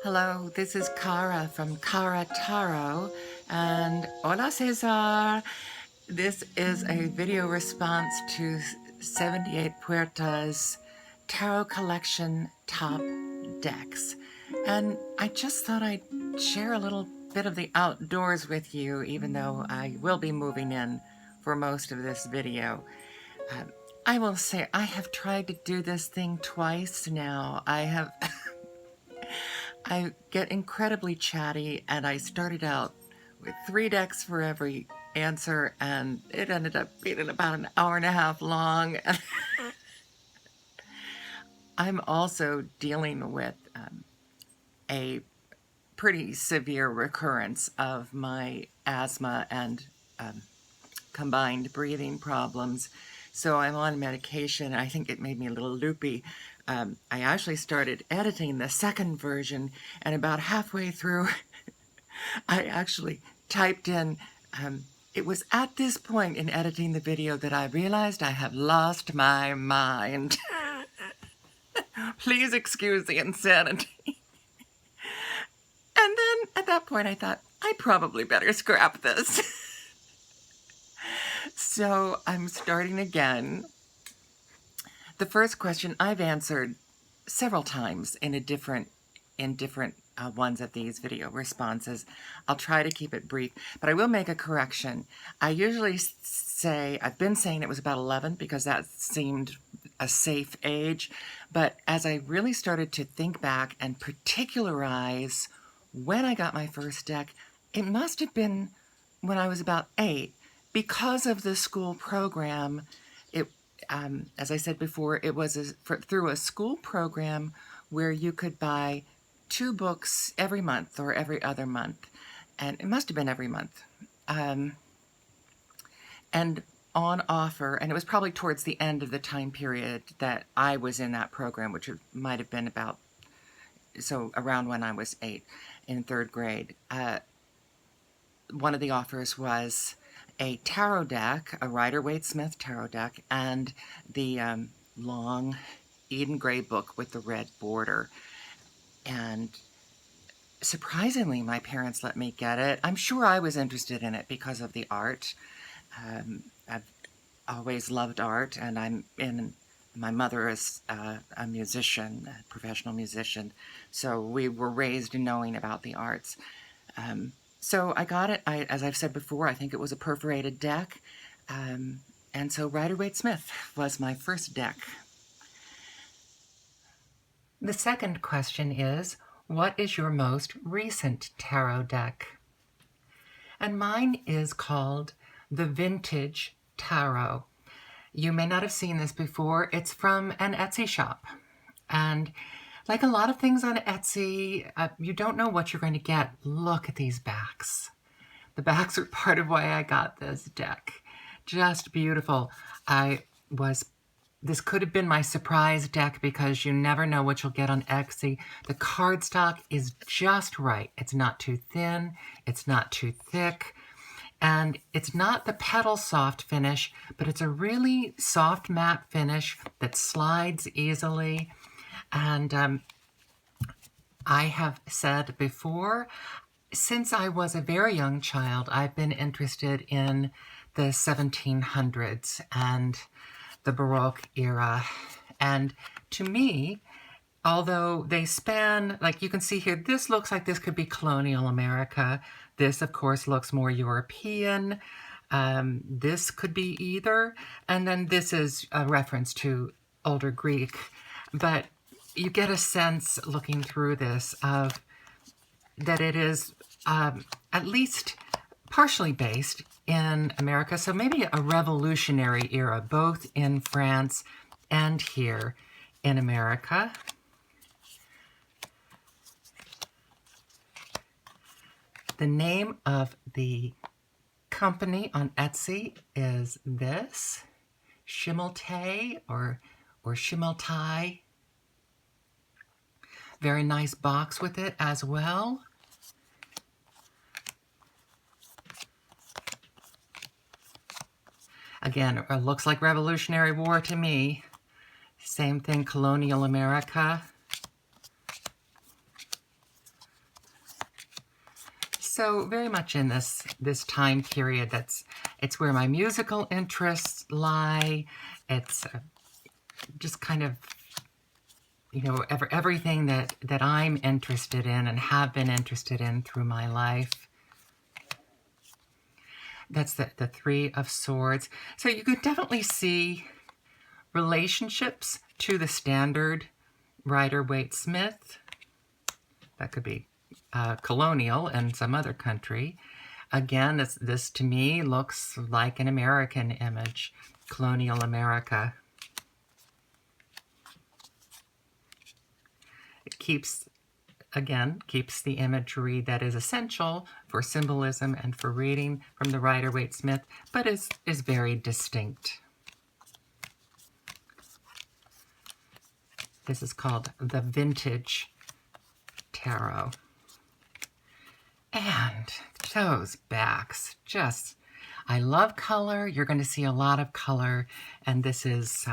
Hello, this is Cara from Cara Tarot, and hola Cesar. This is a video response to 78 Puerta's tarot collection top decks. And I just thought I'd share a little bit of the outdoors with you, even though I will be moving in for most of this video. I will say I have tried to do this thing twice now. I get incredibly chatty, and I started out with 3 decks for every answer, and it ended up being about an hour and a half long. I'm also dealing with a pretty severe recurrence of my asthma and combined breathing problems. So I'm on medication. I think it made me a little loopy. I actually started editing the second version, and about halfway through, I actually typed in, it was at this point in editing the video that I realized I have lost my mind. Please excuse the insanity. And then at that point I thought, I probably better scrap this. So I'm starting again. The first question I've answered several times in different ones of these video responses. I'll try to keep it brief, but I will make a correction. I usually say, I've been saying it was about 11 because that seemed a safe age, but as I really started to think back and particularize when I got my first deck, it must have been when I was about 8. Because of the school program, as I said before, it was through a school program where you could buy 2 books every month or every other month. And it must have been every month. And on offer, and it was probably towards the end of the time period that I was in that program, which might have been about, so around when I was 8 in 3rd grade. One of the offers was a tarot deck, a Rider-Waite-Smith tarot deck, and the long Eden Gray book with the red border. And surprisingly, my parents let me get it. I'm sure I was interested in it because of the art. I've always loved art, and my mother is a musician, a professional musician, so we were raised knowing about the arts. So I got it, as I've said before, I think it was a perforated deck, and so Rider-Waite-Smith was my first deck. The second question is, what is your most recent tarot deck? And mine is called the Vintage Tarot. You may not have seen this before. It's from an Etsy shop, and like a lot of things on Etsy, you don't know what you're going to get. Look at these backs. The backs are part of why I got this deck. Just beautiful. This could have been my surprise deck because you never know what you'll get on Etsy. The cardstock is just right. It's not too thin. It's not too thick. And it's not the petal soft finish, but it's a really soft matte finish that slides easily. And I have said before, since I was a very young child, I've been interested in the 1700s and the Baroque era. And to me, although they span, like you can see here, this looks like this could be colonial America. This, of course, looks more European. This could be either. And then this is a reference to older Greek. But you get a sense looking through this of that it is at least partially based in America, so maybe a revolutionary era, both in France and here in America. The name of the company on Etsy is this, Schimmelte or Schimmeltai. Very nice box with it as well. Again, it looks like Revolutionary War to me. Same thing, colonial America. So very much in this time period, it's where my musical interests lie. It's just kind of, you know, everything that I'm interested in and have been interested in through my life. That's the Three of Swords. So you could definitely see relationships to the standard Rider-Waite-Smith. That could be colonial in some other country. Again, this to me looks like an American image, colonial America. It keeps the imagery that is essential for symbolism and for reading from the Rider-Waite-Smith, but is very distinct. This is called the Vintage Tarot. And those backs, just, I love color. You're going to see a lot of color, and this is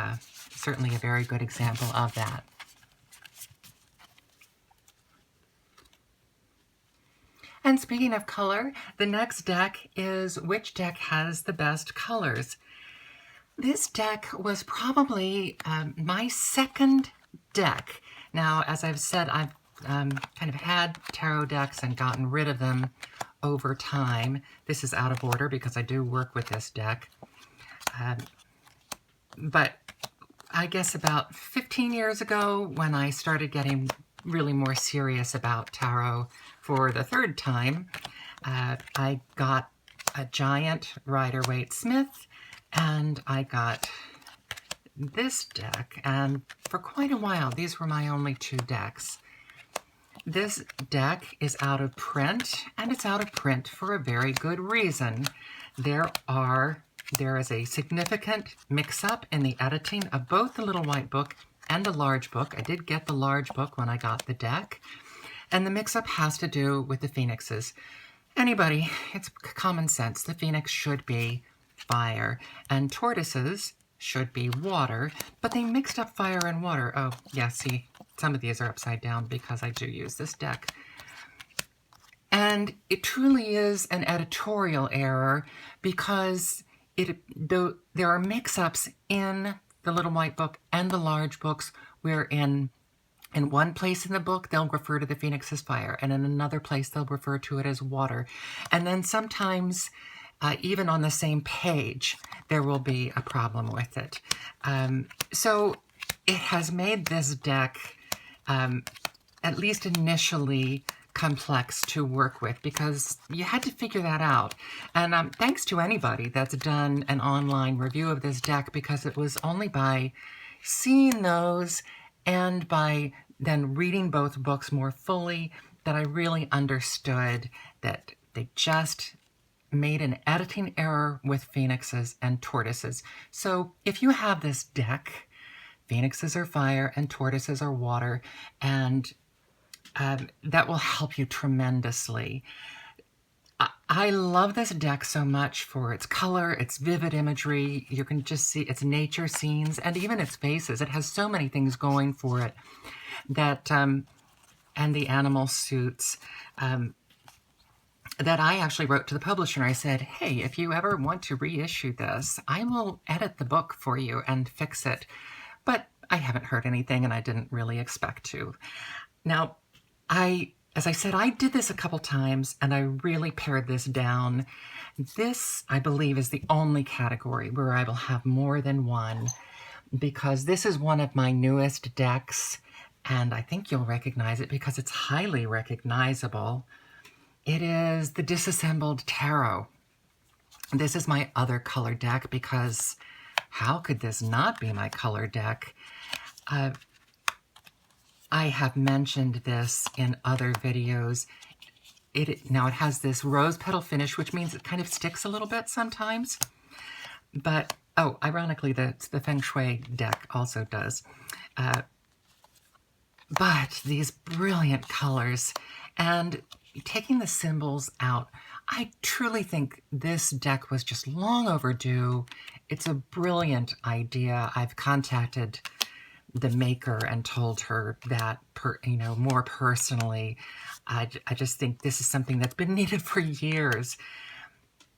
certainly a very good example of that. And speaking of color, the next deck is which deck has the best colors. This deck was probably my second deck. Now, as I've said, I've kind of had tarot decks and gotten rid of them over time. This is out of order because I do work with this deck. But I guess about 15 years ago, when I started getting really more serious about tarot for the third time, I got a giant Rider-Waite-Smith, and I got this deck, and for quite a while, these were my only two decks. This deck is out of print, and it's out of print for a very good reason. There is a significant mix-up in the editing of both the Little White Book and the large book. I did get the large book when I got the deck, and the mix-up has to do with the phoenixes. It's common sense. The phoenix should be fire, and tortoises should be water, but they mixed up fire and water. Oh, yeah, see, some of these are upside down because I do use this deck. And it truly is an editorial error because there are mix-ups in the Little White Book and the large books where in one place in the book, they'll refer to the phoenix as fire, and in another place, they'll refer to it as water. And then sometimes, even on the same page, there will be a problem with it. So it has made this deck, at least initially, complex to work with because you had to figure that out. And thanks to anybody that's done an online review of this deck, because it was only by seeing those and by then reading both books more fully that I really understood that they just made an editing error with phoenixes and tortoises. So if you have this deck, phoenixes are fire and tortoises are water, and that will help you tremendously. I love this deck so much for its color, its vivid imagery. You can just see its nature scenes and even its faces. It has so many things going for it that, and the animal suits, that I actually wrote to the publisher. I said, hey, if you ever want to reissue this, I will edit the book for you and fix it. But I haven't heard anything, and I didn't really expect to. Now, as I said, I did this a couple times, and I really pared this down. This, I believe, is the only category where I will have more than one, because this is one of my newest decks, and I think you'll recognize it because it's highly recognizable. It is the Disassembled Tarot. This is my other color deck because how could this not be my color deck? I have mentioned this in other videos. Now it has this rose petal finish, which means it kind of sticks a little bit sometimes. But, oh, ironically, the Feng Shui deck also does. But these brilliant colors, and taking the symbols out, I truly think this deck was just long overdue. It's a brilliant idea. I've contacted the maker and told her that, more personally. I just think this is something that's been needed for years.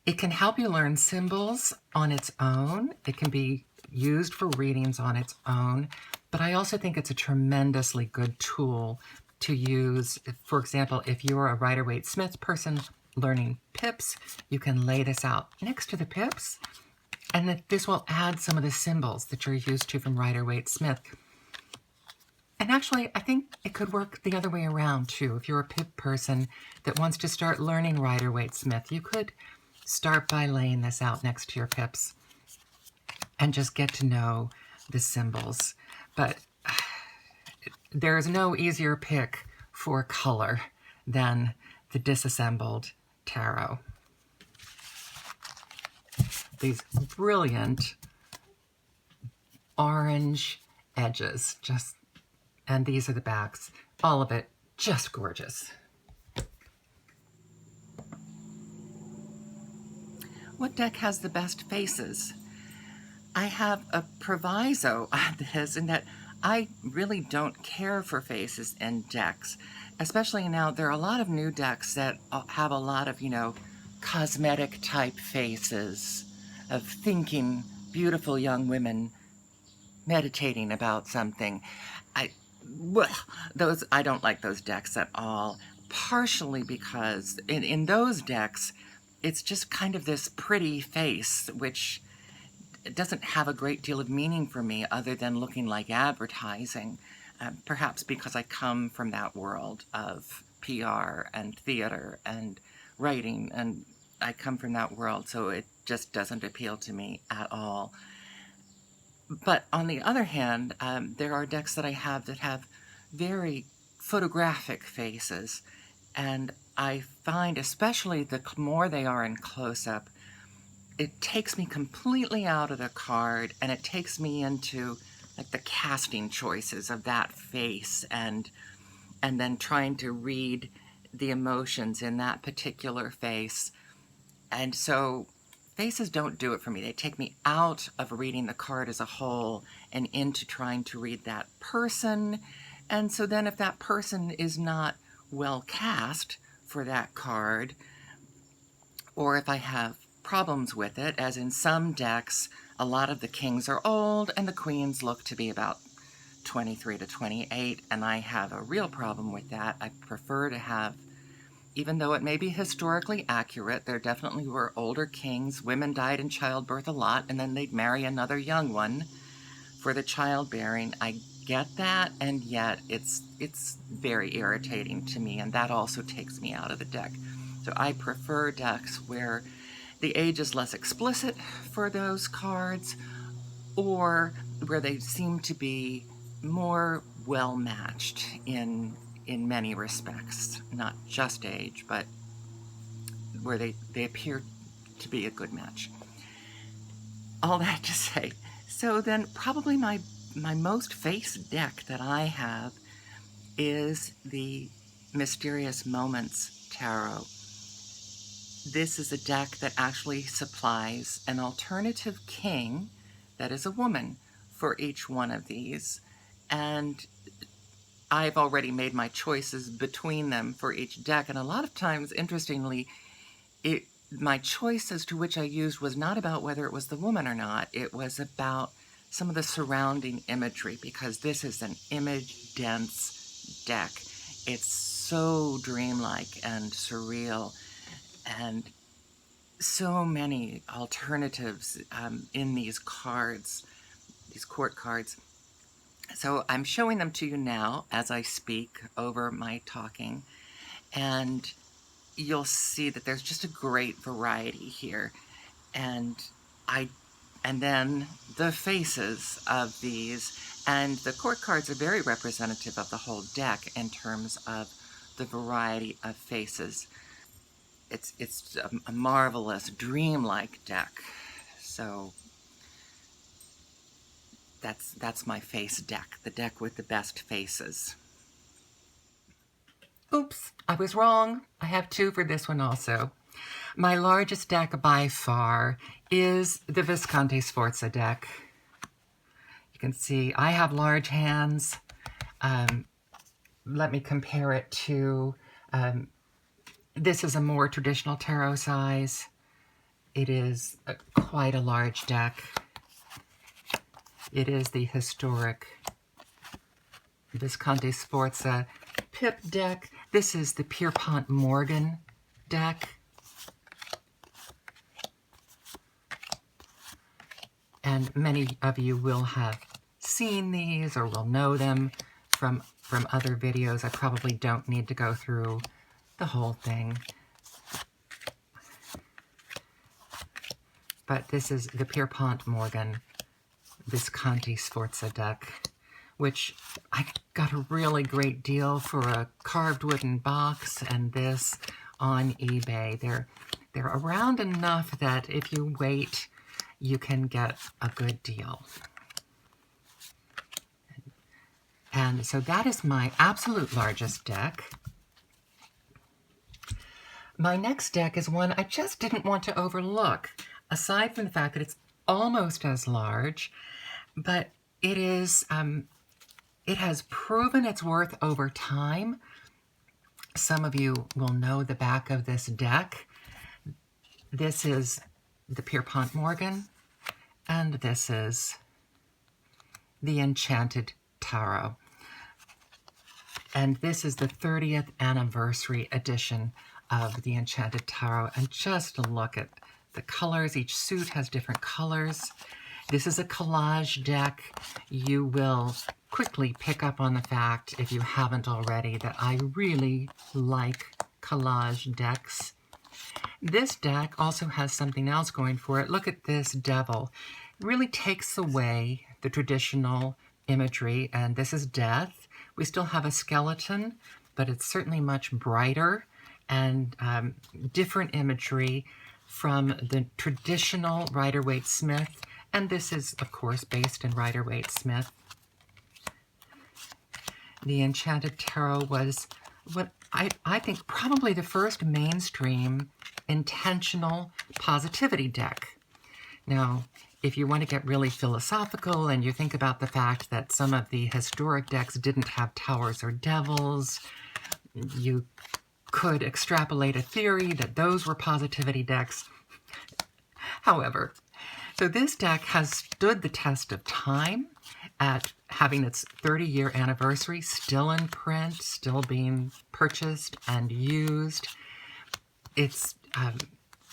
It can help you learn symbols on its own. It can be used for readings on its own, but I also think it's a tremendously good tool to use. For example, if you're a Rider-Waite-Smith person learning pips, you can lay this out next to the pips, and this will add some of the symbols that you're used to from Rider-Waite-Smith. And actually, I think it could work the other way around too. If you're a pip person that wants to start learning Rider-Waite-Smith, you could start by laying this out next to your pips and just get to know the symbols. But there is no easier pick for color than the Disassembled Tarot. These brilliant orange edges, and these are the backs. All of it just gorgeous. What deck has the best faces? I have a proviso on this in that I really don't care for faces in decks, especially now. There are a lot of new decks that have a lot of, cosmetic type faces of thinking beautiful young women meditating about something. I don't like those decks at all, partially because in those decks, it's just kind of this pretty face, which doesn't have a great deal of meaning for me other than looking like advertising, perhaps because I come from that world of PR and theater and writing, and I come from that world, so it just doesn't appeal to me at all. But on the other hand, there are decks that I have that have very photographic faces, and I find, especially the more they are in close-up, it takes me completely out of the card, and it takes me into like the casting choices of that face, and then trying to read the emotions in that particular face. And so faces don't do it for me. They take me out of reading the card as a whole and into trying to read that person. And so then if that person is not well cast for that card, or if I have problems with it, as in some decks, a lot of the kings are old and the queens look to be about 23 to 28, and I have a real problem with that. I prefer to have, even though it may be historically accurate, there definitely were older kings. Women died in childbirth a lot, and then they'd marry another young one for the childbearing. I get that, and yet it's very irritating to me, and that also takes me out of the deck. So I prefer decks where the age is less explicit for those cards, or where they seem to be more well-matched in many respects, not just age, but where they appear to be a good match. All that to say, so then probably my most face deck that I have is the Mysterious Moments Tarot. This is a deck that actually supplies an alternative king that is a woman for each one of these, and I've already made my choices between them for each deck, and a lot of times, interestingly, my choice as to which I used was not about whether it was the woman or not. It was about some of the surrounding imagery, because this is an image-dense deck. It's so dreamlike and surreal, and so many alternatives in these cards, these court cards. So I'm showing them to you now as I speak over my talking, and you'll see that there's just a great variety here. And then the faces of these, and the court cards are very representative of the whole deck in terms of the variety of faces. It's a marvelous, dreamlike deck. So that's my face deck, the deck with the best faces. Oops, I was wrong. I have two for this one also. My largest deck by far is the Visconti-Sforza deck. You can see, I have large hands. Let me compare it to, this is a more traditional tarot size. It is quite a large deck. It is the historic Visconti-Sforza Pip deck. This is the Pierpont Morgan deck. And many of you will have seen these or will know them from other videos. I probably don't need to go through the whole thing. But this is the Pierpont Morgan Visconti-Sforza deck, which I got a really great deal for a carved wooden box and this on eBay. They're around enough that if you wait, you can get a good deal. And so that is my absolute largest deck. My next deck is one I just didn't want to overlook, aside from the fact that it's almost as large, but it is, it has proven its worth over time. Some of you will know the back of this deck. This is the Pierpont Morgan, and this is the Enchanted Tarot. And this is the 30th anniversary edition of the Enchanted Tarot. And just look at the colors. Each suit has different colors. This is a collage deck. You will quickly pick up on the fact, if you haven't already, that I really like collage decks. This deck also has something else going for it. Look at this devil. It really takes away the traditional imagery, and this is death. We still have a skeleton, but it's certainly much brighter and different imagery from the traditional Rider-Waite-Smith, and this is, of course, based in Rider-Waite-Smith. The Enchanted Tarot was what I think probably the first mainstream intentional positivity deck. Now, if you want to get really philosophical and you think about the fact that some of the historic decks didn't have towers or devils, you could extrapolate a theory that those were positivity decks. However, so this deck has stood the test of time at having its 30-year anniversary, still in print, still being purchased and used. It's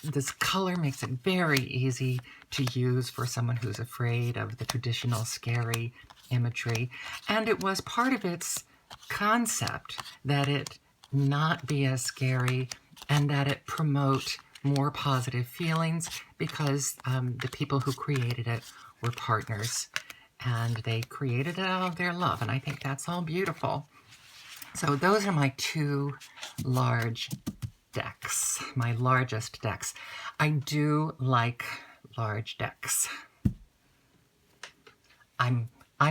this color makes it very easy to use for someone who's afraid of the traditional scary imagery. And it was part of its concept that it not be as scary and that it promote more positive feelings, because the people who created it were partners and they created it out of their love. And I think that's all beautiful. So those are my two large decks, my largest decks. I do like large decks. I'm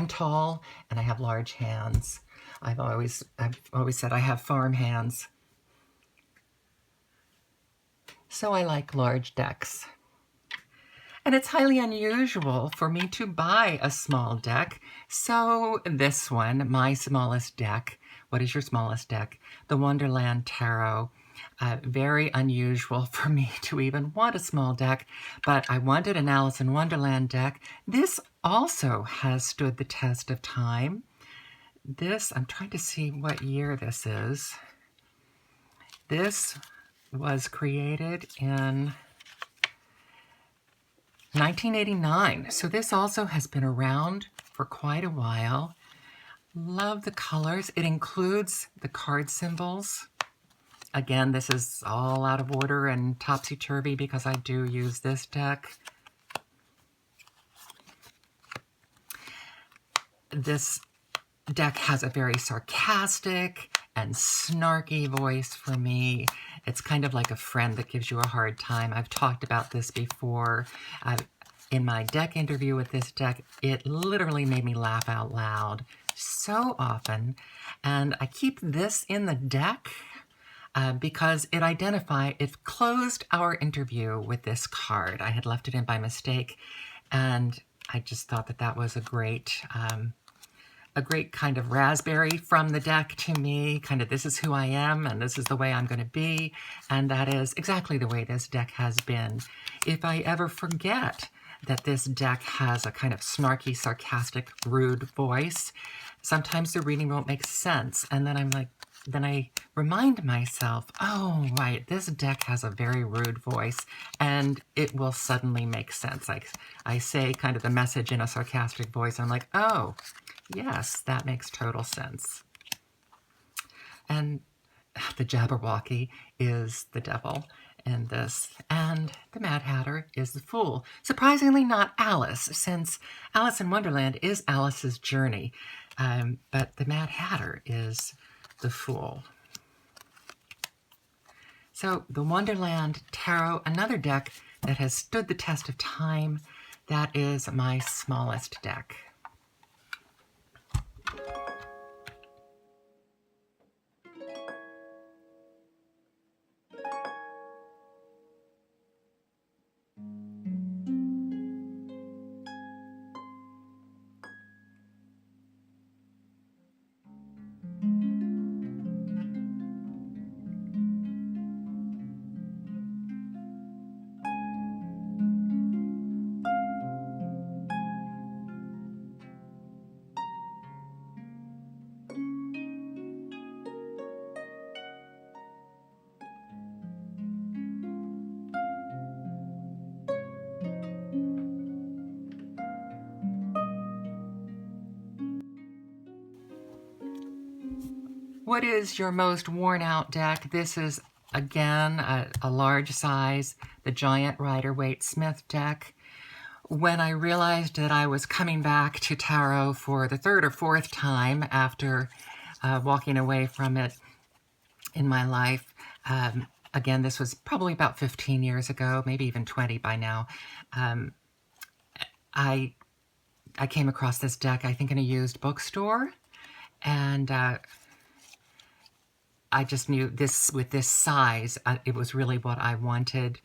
tall and I have large hands. I've always said I have farm hands. So I like large decks. And it's highly unusual for me to buy a small deck. So this one, my smallest deck. What is your smallest deck? The Wonderland Tarot. Very unusual for me to even want a small deck, but I wanted an Alice in Wonderland deck. This also has stood the test of time. This, I'm trying to see what year this is. This was created in 1989. So this also has been around for quite a while. Love the colors. It includes the card symbols. Again, this is all out of order and topsy-turvy because I do use this deck. This deck has a very sarcastic and snarky voice for me. It's kind of like a friend that gives you a hard time. I've talked about this before. In my deck interview with this deck, it literally made me laugh out loud so often. And I keep this in the deck because it closed our interview with this card. I had left it in by mistake, and I just thought that that was a great kind of raspberry from the deck to me, kind of this is who I am and this is the way I'm going to be, and that is exactly the way this deck has been. If I ever forget that this deck has a kind of snarky, sarcastic, rude voice, sometimes the reading won't make sense, and then I remind myself, oh, right, this deck has a very rude voice, and it will suddenly make sense. I say kind of the message in a sarcastic voice, I'm like, oh, yes, that makes total sense. And the Jabberwocky is the devil in this, and the Mad Hatter is the fool. Surprisingly not Alice, since Alice in Wonderland is Alice's journey, but the Mad Hatter is the fool. So the Wonderland Tarot, another deck that has stood the test of time, that is my smallest deck. What is your most worn out deck? This is, again, a large size, the Giant Rider-Waite Smith deck. When I realized that I was coming back to tarot for the third or fourth time after walking away from it in my life, again, this was probably about 15 years ago, maybe even 20 by now, I came across this deck, I think in a used bookstore, and I just knew this, with this size, it was really what I wanted.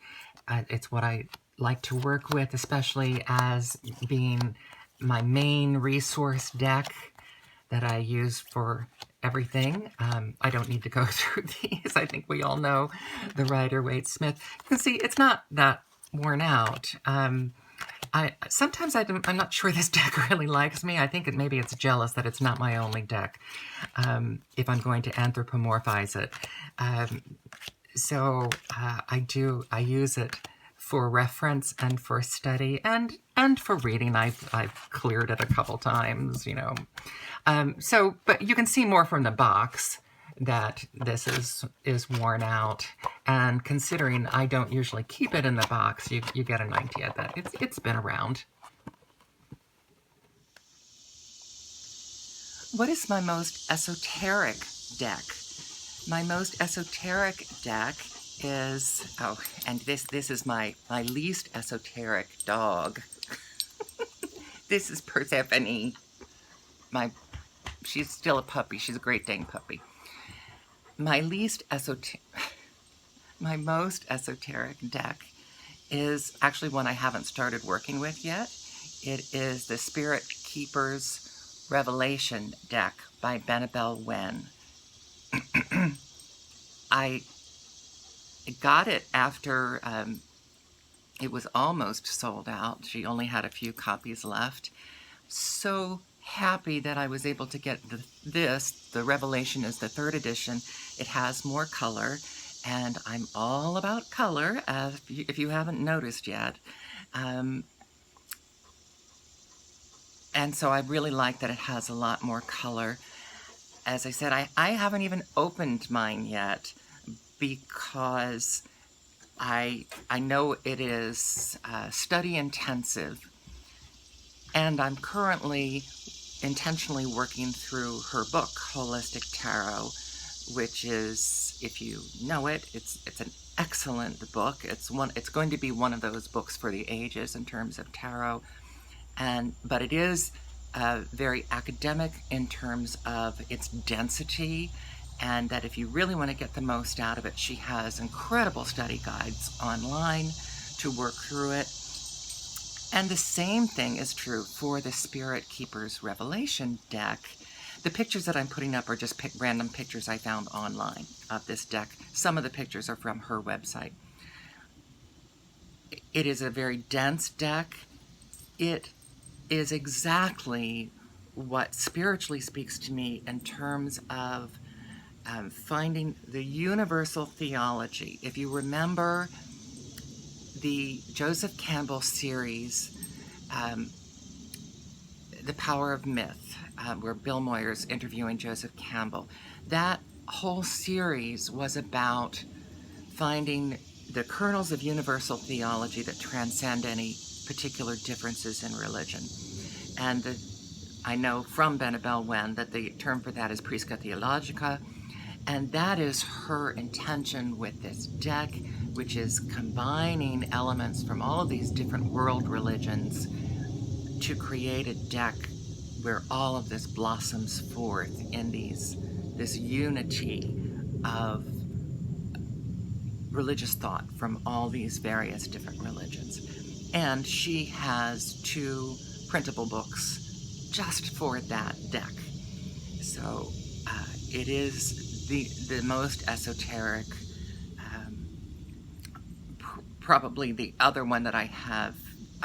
It's what I like to work with, especially as being my main resource deck that I use for everything. I don't need to go through these. I think we all know the Rider-Waite Smith. You can see it's not that worn out. Sometimes I'm not sure this deck really likes me. I think maybe it's jealous that it's not my only deck, if I'm going to anthropomorphize it. So I use it for reference and for study and for reading. I've cleared it a couple times, you know. But you can see more from the box that this is worn out, and considering I don't usually keep it in the box, you get an idea that it's been around. What is my most esoteric deck? My most esoteric deck is, oh, and this is my least esoteric dog. This is Persephone. She's still a puppy. She's a Great Dane puppy. My most esoteric deck is actually one I haven't started working with yet. It is the Spirit Keeper's Revelation deck by Benabel Wen. I got it after it was almost sold out. She only had a few copies left. So happy that I was able to get the Revelation is the 3rd edition. It has more color, and I'm all about color, if you haven't noticed yet. And so I really like that it has a lot more color. As I said, I haven't even opened mine yet because I know it is study intensive, and I'm currently intentionally working through her book, Holistic Tarot, which is, if you know it, it's an excellent book. It's going to be one of those books for the ages in terms of tarot, but it is very academic in terms of its density, and that if you really want to get the most out of it, she has incredible study guides online to work through it. And the same thing is true for the Spirit Keeper's Revelation deck. The pictures that I'm putting up are just random pictures I found online of this deck. Some of the pictures are from her website. It is a very dense deck. It is exactly what spiritually speaks to me in terms of finding the universal theology. If you remember the Joseph Campbell series, The Power of Myth, where Bill Moyer's interviewing Joseph Campbell, that whole series was about finding the kernels of universal theology that transcend any particular differences in religion. And I know from Benabel Wen that the term for that is Prisca Theologica, and that is her intention with this deck, which is combining elements from all of these different world religions to create a deck where all of this blossoms forth in this unity of religious thought from all these various different religions. And she has 2 printable books just for that deck. So it is the most esoteric. Probably the other one that I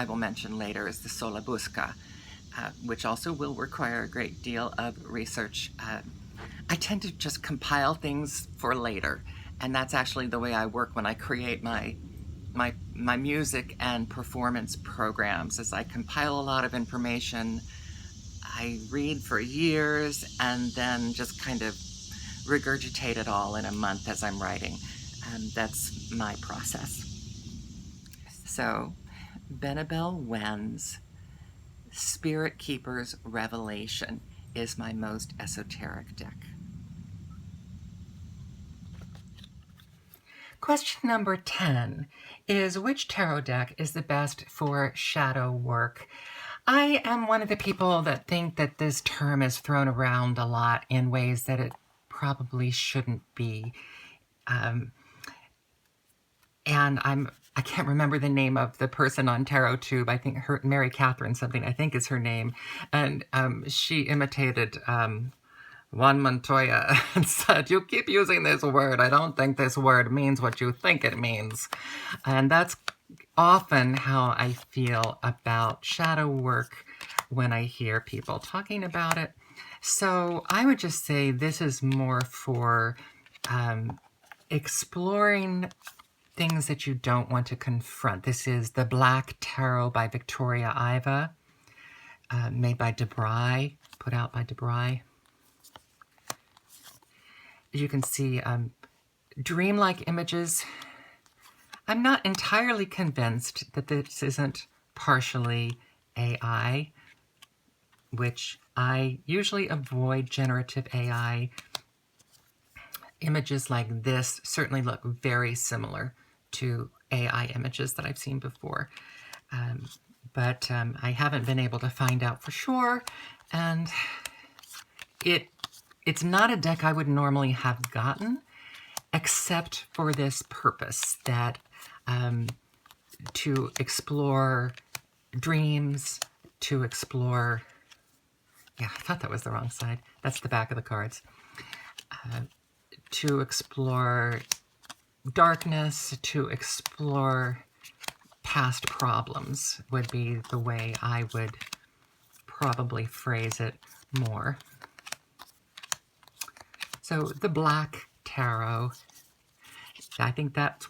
will mention later, is the Sola Busca, which also will require a great deal of research. I tend to just compile things for later, and that's actually the way I work when I create my music and performance programs. Is I compile a lot of information, I read for years, and then just kind of regurgitate it all in a month as I'm writing. That's my process. So, Benabel Wen's Spirit Keeper's Revelation is my most esoteric deck. Question number 10 is, which tarot deck is the best for shadow work? I am one of the people that think that this term is thrown around a lot in ways that it probably shouldn't be. And I can't remember the name of the person on TarotTube. I think Mary Catherine something, I think is her name. And she imitated Juan Montoya and said, "You keep using this word. I don't think this word means what you think it means." And that's often how I feel about shadow work when I hear people talking about it. So I would just say this is more for exploring things that you don't want to confront. This is the Black Tarot by Victoria Iva, made by Debussy, put out by Debussy. You can see dreamlike images. I'm not entirely convinced that this isn't partially AI, which I usually avoid generative AI. Images like this certainly look very similar to AI images that I've seen before. But I haven't been able to find out for sure. And it's not a deck I would normally have gotten, except for this purpose, that to explore dreams, to explore, yeah, I thought that was the wrong side. That's the back of the cards. To explore darkness, to explore past problems would be the way I would probably phrase it more. So the Black Tarot, I think that's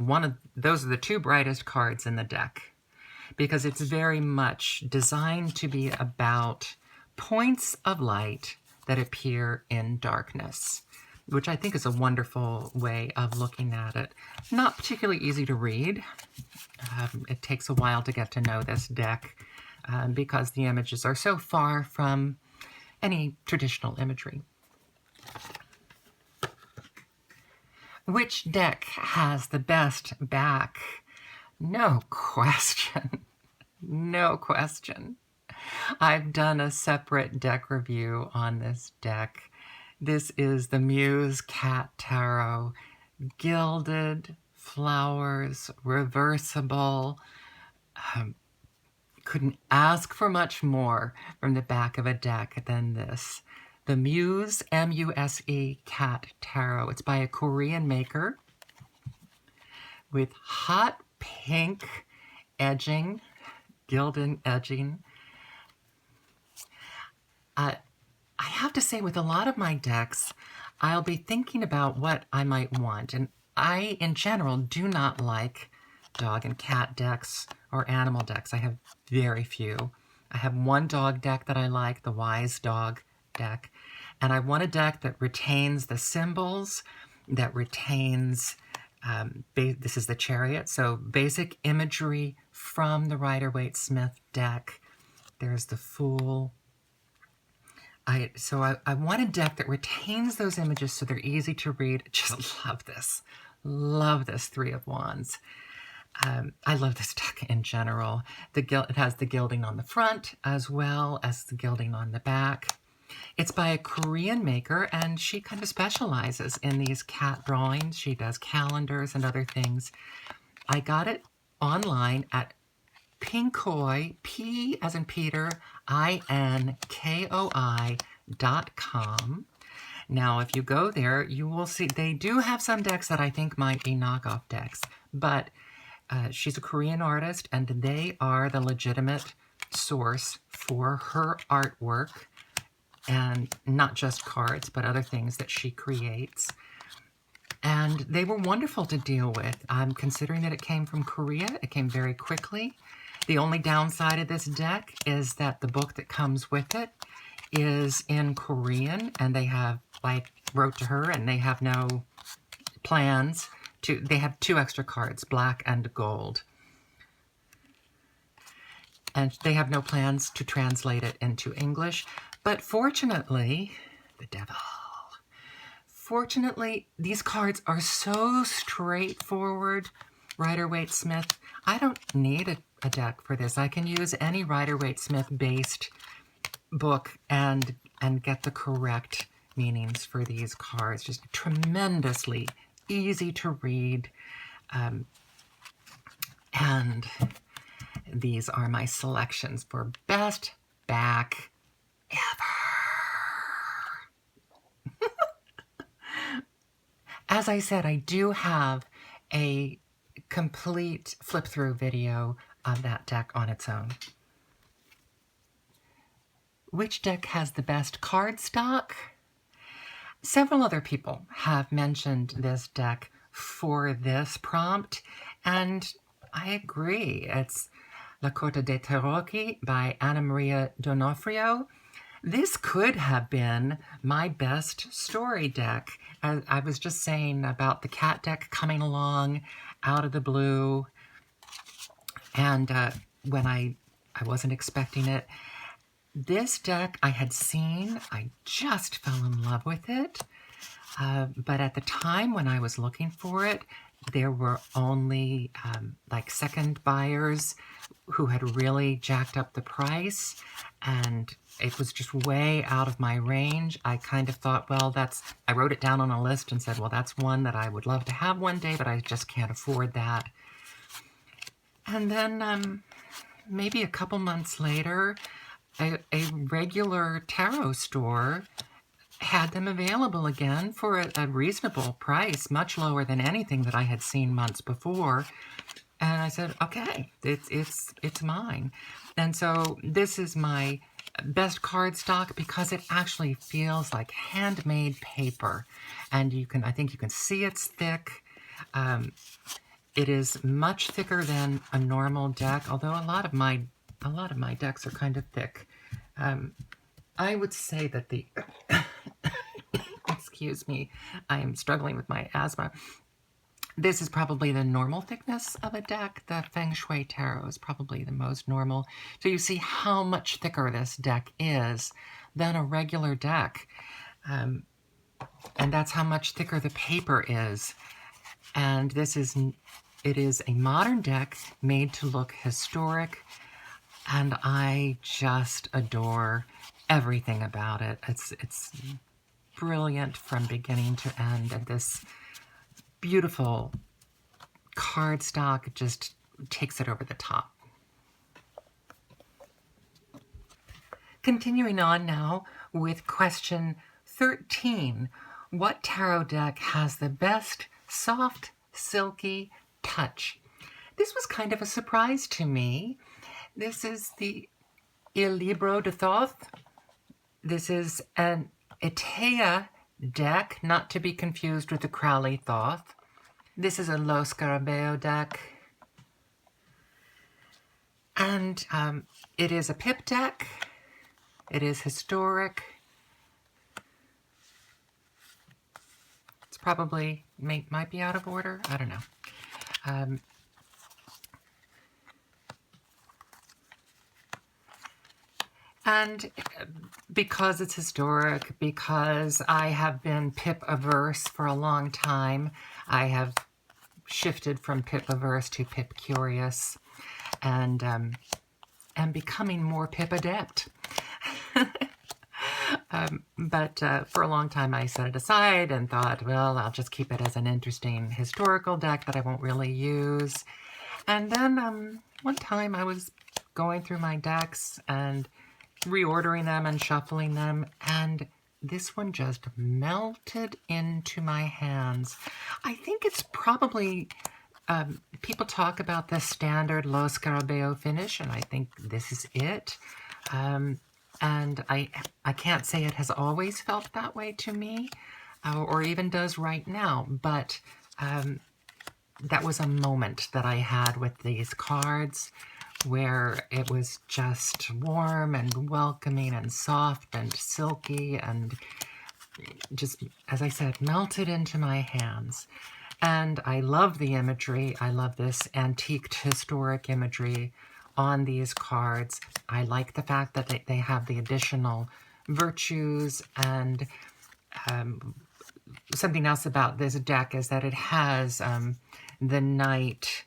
those are the 2 brightest cards in the deck, because it's very much designed to be about points of light that appear in darkness, which I think is a wonderful way of looking at it. Not particularly easy to read. It takes a while to get to know this deck because the images are so far from any traditional imagery. Which deck has the best back? No question. No question. I've done a separate deck review on this deck. This is the Muse Cat Tarot. Gilded, flowers, reversible, couldn't ask for much more from the back of a deck than this. The Muse, M-U-S-E, Cat Tarot. It's by a Korean maker with hot pink edging, gilded edging. I have to say, with a lot of my decks, I'll be thinking about what I might want. And I, in general, do not like dog and cat decks or animal decks. I have very few. I have one dog deck that I like, the Wise Dog deck. And I want a deck that retains the symbols, that retains, this is the Chariot, so basic imagery from the Rider-Waite-Smith deck. There's the Fool. So I want a deck that retains those images so they're easy to read. Just love this. Love this Three of Wands. I love this deck in general. It has the gilding on the front as well as the gilding on the back. It's by a Korean maker, and she kind of specializes in these cat drawings. She does calendars and other things. I got it online at Pinkoi, P as in Peter, INKOI.com. Now, if you go there, you will see they do have some decks that I think might be knockoff decks, but she's a Korean artist, and they are the legitimate source for her artwork, and not just cards, but other things that she creates. And they were wonderful to deal with. I'm considering that it came from Korea. It came very quickly. The only downside of this deck is that the book that comes with it is in Korean, and they have, I wrote to her, and they have no plans to, they have 2 extra cards, black and gold. And they have no plans to translate it into English. But fortunately, the devil, fortunately, these cards are so straightforward, Rider-Waite-Smith. I don't need a deck for this. I can use any Rider-Waite-Smith based book and get the correct meanings for these cards. Just tremendously easy to read. And these are my selections for best back ever. As I said, I do have a complete flip-through video of that deck on its own. Which deck has the best card stock? Several other people have mentioned this deck for this prompt, and I agree. It's La Corte de Tarocchi by Anna Maria Donofrio. This could have been my best story deck. I was just saying about the cat deck coming along out of the blue, and when I wasn't expecting it. This deck I had seen, I just fell in love with it, but at the time when I was looking for it, there were only like second buyers who had really jacked up the price, and it was just way out of my range. I kind of thought, well, I wrote it down on a list and said, well, that's one that I would love to have one day, but I just can't afford that. And then maybe a couple months later, a regular tarot store had them available again for a reasonable price, much lower than anything that I had seen months before. And I said, okay, it's mine. And so this is my best card stock because it actually feels like handmade paper. And I think you can see it's thick. It is much thicker than a normal deck, although a lot of my decks are kind of thick. I would say that the excuse me, I am struggling with my asthma. This is probably the normal thickness of a deck. The Feng Shui Tarot is probably the most normal. So you see how much thicker this deck is than a regular deck. And that's how much thicker the paper is. And it is a modern deck made to look historic. And I just adore everything about it. It's brilliant from beginning to end. And this beautiful cardstock just takes it over the top. Continuing on now with question 13. What tarot deck has the best soft, silky touch? This was kind of a surprise to me. This is the Libro de Thoth. This is an Etteilla deck, not to be confused with the Crowley Thoth. This is a Lo Scarabeo deck. And it is a pip deck. It is historic. It's probably, might be out of order. I don't know. And because it's historic, because I have been pip averse for a long time, I have shifted from pip averse to pip curious, and am becoming more pip adept. But for a long time I set it aside and thought, well, I'll just keep it as an interesting historical deck that I won't really use. And then one time I was going through my decks and reordering them and shuffling them, and this one just melted into my hands. I think it's probably, people talk about the standard Lo Scarabeo finish, and I think this is it. And I can't say it has always felt that way to me, or even does right now, but that was a moment that I had with these cards where it was just warm and welcoming and soft and silky and just, as I said, melted into my hands. And I love the imagery. I love this antiqued historic imagery on these cards. I like the fact that they have the additional virtues, and something else about this deck is that it has the night,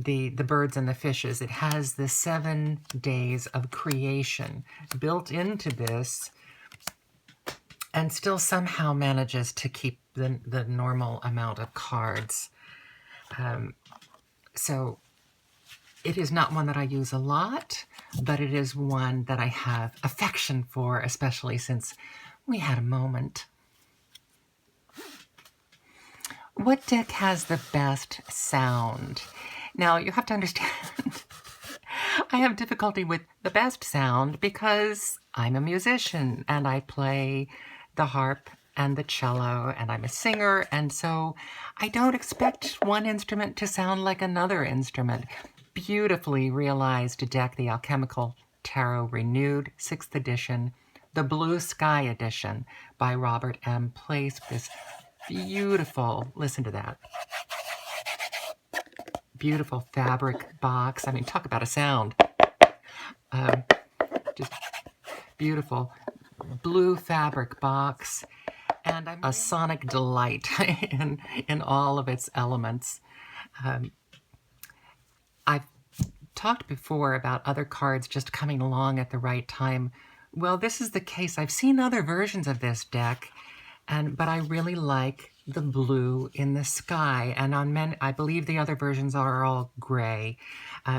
the birds and the fishes. It has the 7 days of creation built into this, and still somehow manages to keep the normal amount of cards. So it is not one that I use a lot, but it is one that I have affection for, especially since we had a moment. What deck has the best sound? Now, you have to understand, I have difficulty with the best sound because I'm a musician and I play the harp and the cello, and I'm a singer, and so I don't expect one instrument to sound like another instrument. Beautifully realized deck, the Alchemical Tarot Renewed, 6th edition, the Blue Sky edition by Robert M. Place. This beautiful, listen to that, beautiful fabric box. I mean, talk about a sound. Just beautiful blue fabric box, and I'm a sonic delight in all of its elements. I've talked before about other cards just coming along at the right time. Well, this is the case. I've seen other versions of this deck, but I really like the blue in the sky. And on many, I believe the other versions are all gray.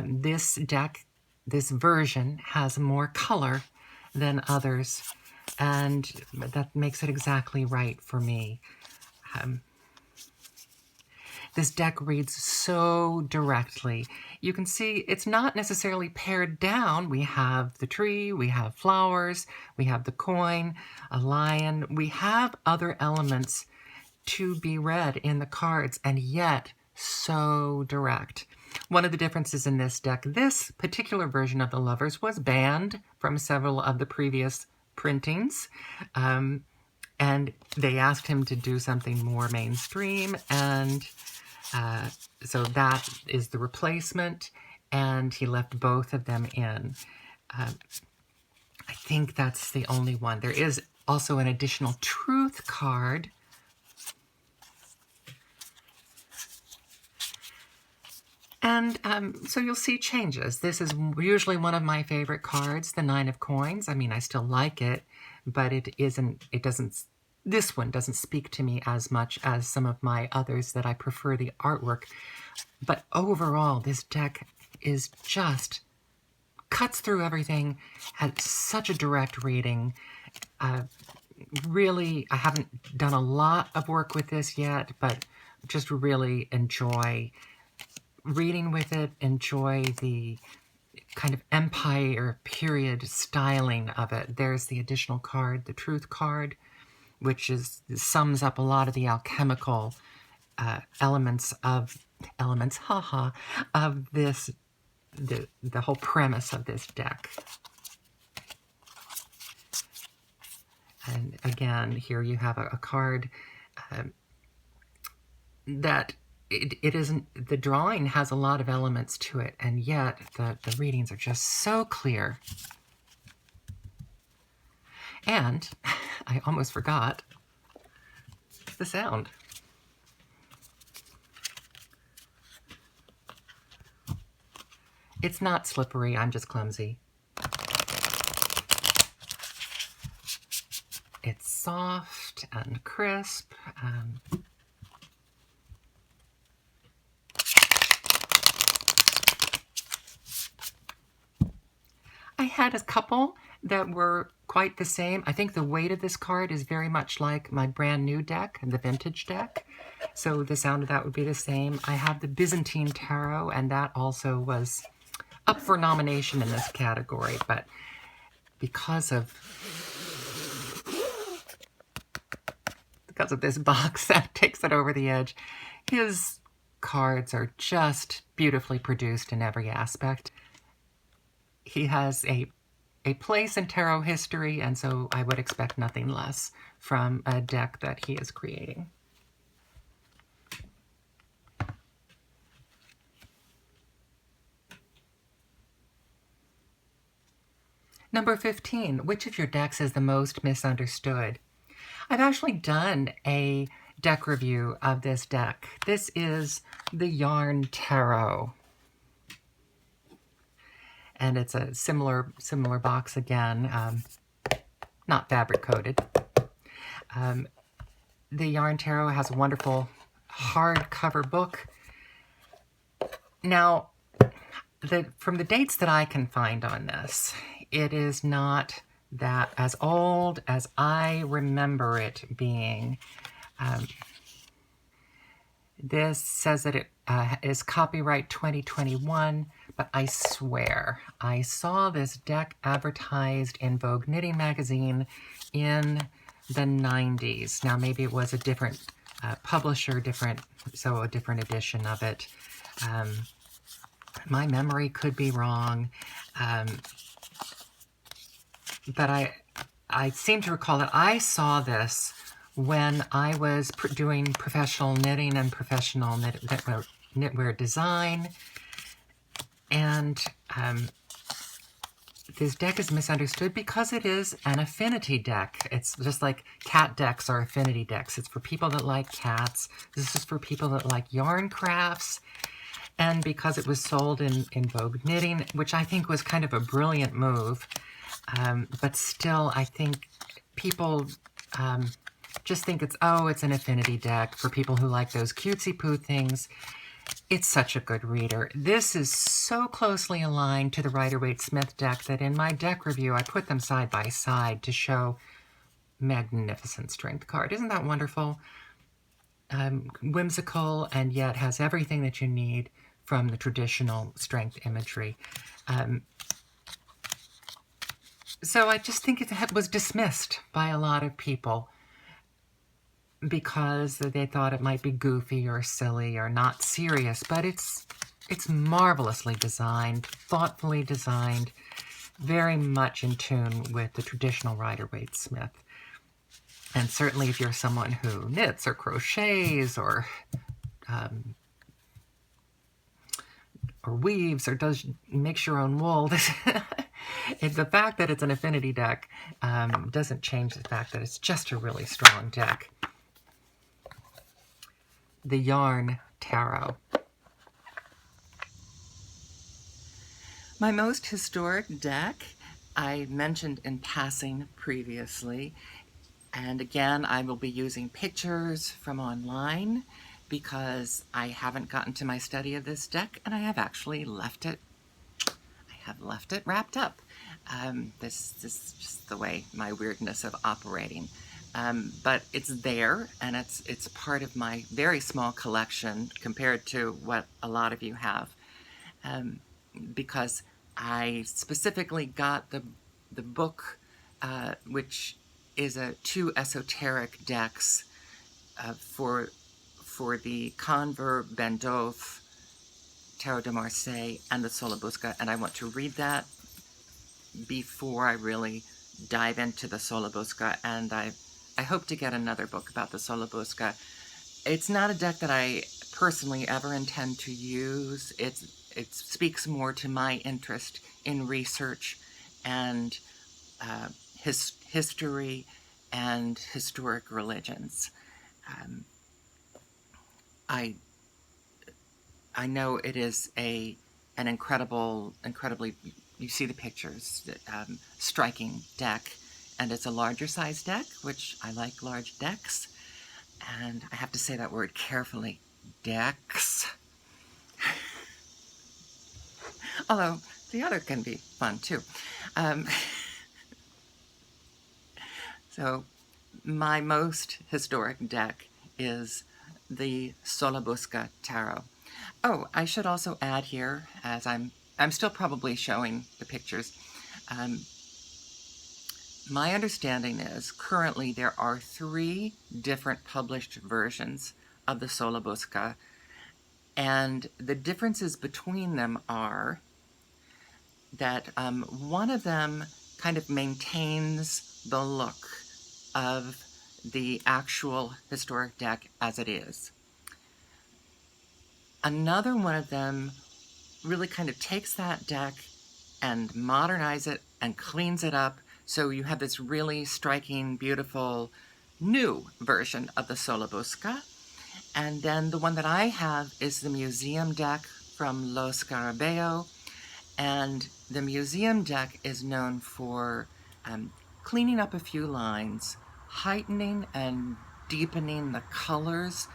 This deck, this version, has more color than others, and that makes it exactly right for me. This deck reads so directly. You can see it's not necessarily pared down. We have the tree, we have flowers, we have the coin, a lion. We have other elements to be read in the cards, and yet so direct. One of the differences in this deck, this particular version of the Lovers was banned from several of the previous printings, and they asked him to do something more mainstream, and so that is the replacement, and he left both of them in. I think that's the only one. There is also an additional truth card. And so you'll see changes. This is usually one of my favorite cards, the 9 of Coins. I mean, I still like it, but this one doesn't speak to me as much as some of my others that I prefer the artwork. But overall, this deck is just cuts through everything, has such a direct reading. Really, I haven't done a lot of work with this yet, but just really enjoy reading with it, enjoy the kind of empire period styling of it. There's the additional card, the truth card, which sums up a lot of the alchemical elements of this, the whole premise of this deck. And again, here you have a card that it isn't, the drawing has a lot of elements to it, and yet the readings are just so clear. And I almost forgot the sound. It's not slippery, I'm just clumsy. It's soft and crisp. I had a couple that were quite the same. I think the weight of this card is very much like my brand new deck, the vintage deck. So the sound of that would be the same. I have the Byzantine Tarot, and that also was up for nomination in this category, but because of this box that takes it over the edge, his cards are just beautifully produced in every aspect. He has a place in tarot history, and so I would expect nothing less from a deck that he is creating. Number 15, which of your decks is the most misunderstood? I've actually done a deck review of this deck. This is the Yarn Tarot. And it's a similar box again, not fabric coated. The Yarn Tarot has a wonderful hardcover book. Now, from the dates that I can find on this, it is not that as old as I remember it being. This says that it is copyright 2021, but I swear I saw this deck advertised in Vogue Knitting magazine in the 90s. Now maybe it was a different publisher, a different edition of it. My memory could be wrong, but I seem to recall that I saw this when I was doing professional knitting and professional knitwear design, and this deck is misunderstood because it is an affinity deck. It's just like cat decks are affinity decks. It's for people that like cats. This is for people that like yarn crafts. And because it was sold in Vogue Knitting, which I think was kind of a brilliant move, but still I think people just think it's an affinity deck for people who like those cutesy poo things. It's such a good reader. This is so closely aligned to the Rider-Waite-Smith deck that in my deck review I put them side by side to show magnificent strength card. Isn't that wonderful? Whimsical, and yet has everything that you need from the traditional strength imagery. So I just think it was dismissed by a lot of people because they thought it might be goofy or silly or not serious, but it's marvelously designed, thoughtfully designed, very much in tune with the traditional Rider-Waite-Smith. And certainly if you're someone who knits or crochets or weaves or makes your own wool, the fact that it's an affinity deck doesn't change the fact that it's just a really strong deck. The Yarn Tarot. My most historic deck, I mentioned in passing previously, and again, I will be using pictures from online because I haven't gotten to my study of this deck, and I have actually left it. I have left it wrapped up. This is just the way my weirdness of operating. But it's there, and it's part of my very small collection compared to what a lot of you have, because I specifically got the book, which is two esoteric decks for the Conver Bendoth Tarot de Marseille and the Sola Busca, and I want to read that before I really dive into the Sola Busca, and I hope to get another book about the Sola Busca. It's not a deck that I personally ever intend to use. It speaks more to my interest in research and history and historic religions. I know it is an incredibly, you see the pictures, striking deck, and it's a larger size deck, which I like large decks, and I have to say that word carefully, decks. Although the other can be fun too. So my most historic deck is the Sola Busca Tarot. Oh, I should also add here, as I'm still probably showing the pictures, my understanding is currently there are 3 different published versions of the Sola Busca, and the differences between them are that one of them kind of maintains the look of the actual historic deck as it is. Another one of them really kind of takes that deck and modernizes it and cleans it up, so you have this really striking, beautiful, new version of the Sola Busca. And then the one that I have is the museum deck from Lo Scarabeo, and the museum deck is known for cleaning up a few lines, heightening and deepening the colors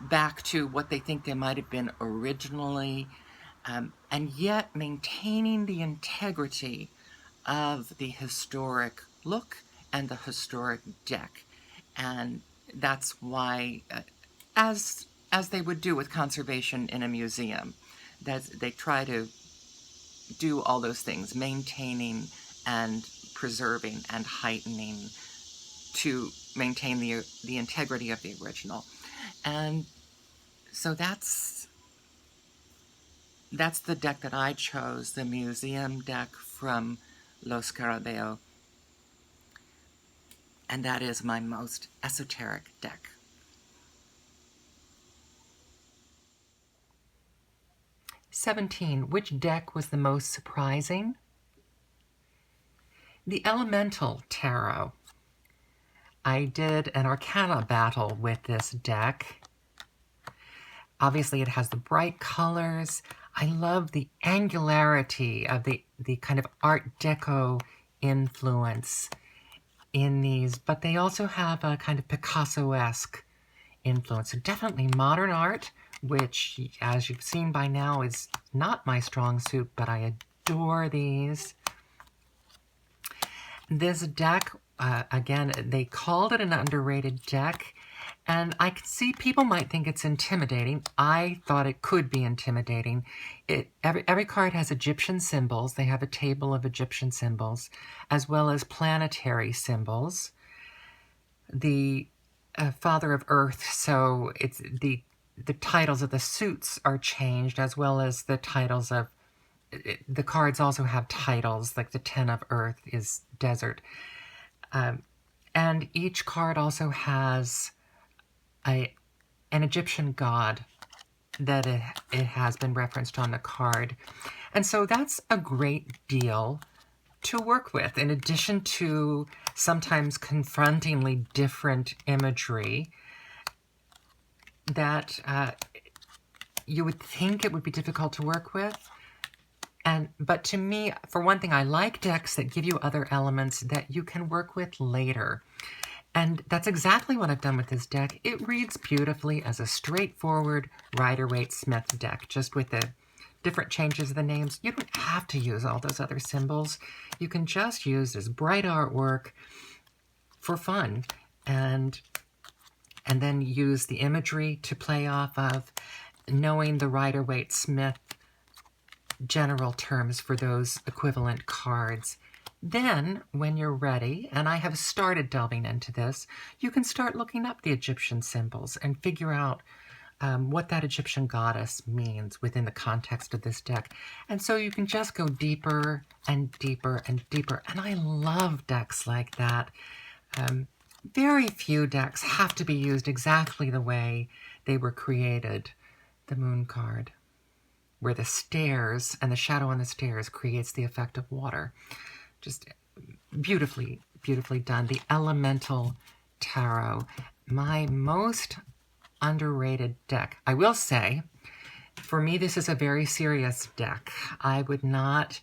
back to what they think they might have been originally, and yet maintaining the integrity of the historic look and the historic deck. And that's why, as they would do with conservation in a museum, that they try to do all those things, maintaining and preserving and heightening to maintain the integrity of the original. And so that's the deck that I chose, the museum deck from Lo Scarabeo. And that is my most esoteric deck. Which deck was the most surprising? The Elemental Tarot. I did an Arcana battle with this deck. Obviously, it has the bright colors. I love the angularity of the kind of Art Deco influence in these, but they also have a kind of Picasso-esque influence. So definitely modern art, which, as you've seen by now, is not my strong suit, but I adore these. This deck, again, they called it an underrated deck, and I can see people might think it's intimidating. I thought it could be intimidating. Every card has Egyptian symbols. They have a table of Egyptian symbols, as well as planetary symbols. The Father of Earth, so it's the titles of the suits are changed, as well as the titles of the cards also have titles, like the 10 of Earth is desert. And each card also has an Egyptian god that it has been referenced on the card. And so that's a great deal to work with, in addition to sometimes confrontingly different imagery that you would think it would be difficult to work with. But to me, for one thing, I like decks that give you other elements that you can work with later. And that's exactly what I've done with this deck. It reads beautifully as a straightforward Rider-Waite-Smith deck, just with the different changes of the names. You don't have to use all those other symbols. You can just use this bright artwork for fun, and then use the imagery to play off of, knowing the Rider-Waite-Smith general terms for those equivalent cards. Then, when you're ready, and I have started delving into this, you can start looking up the Egyptian symbols and figure out what that Egyptian goddess means within the context of this deck. And so you can just go deeper and deeper and deeper. And I love decks like that. Very few decks have to be used exactly the way they were created. The Moon card, where the stairs and the shadow on the stairs creates the effect of water. Just beautifully, beautifully done. The Elemental Tarot, my most underrated deck. I will say, for me, this is a very serious deck. I would not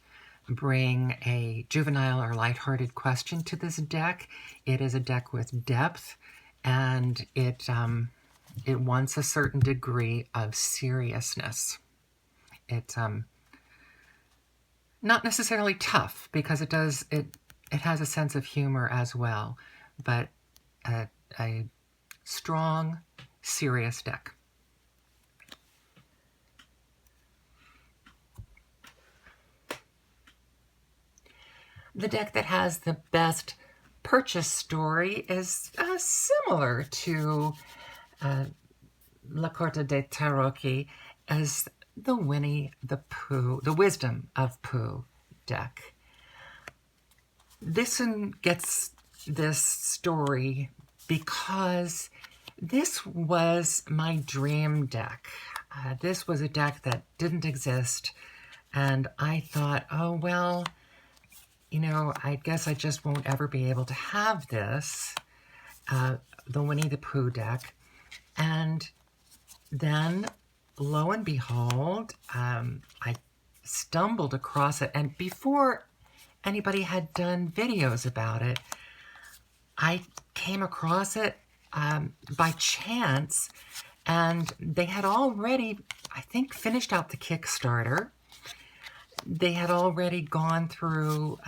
bring a juvenile or lighthearted question to this deck. It is a deck with depth, and it wants a certain degree of seriousness. It's not necessarily tough, because it has a sense of humor as well, but a strong, serious deck. The deck that has the best purchase story is similar to La Corte de Tarocchi as the Winnie the Pooh, the Wisdom of Pooh deck. This one gets this story because this was my dream deck. This was a deck that didn't exist, and I thought, oh, well, you know, I guess I just won't ever be able to have this, the Winnie the Pooh deck. And then, lo and behold, I stumbled across it, and before anybody had done videos about it, I came across it by chance, and they had already, I think, finished out the Kickstarter. They had already gone through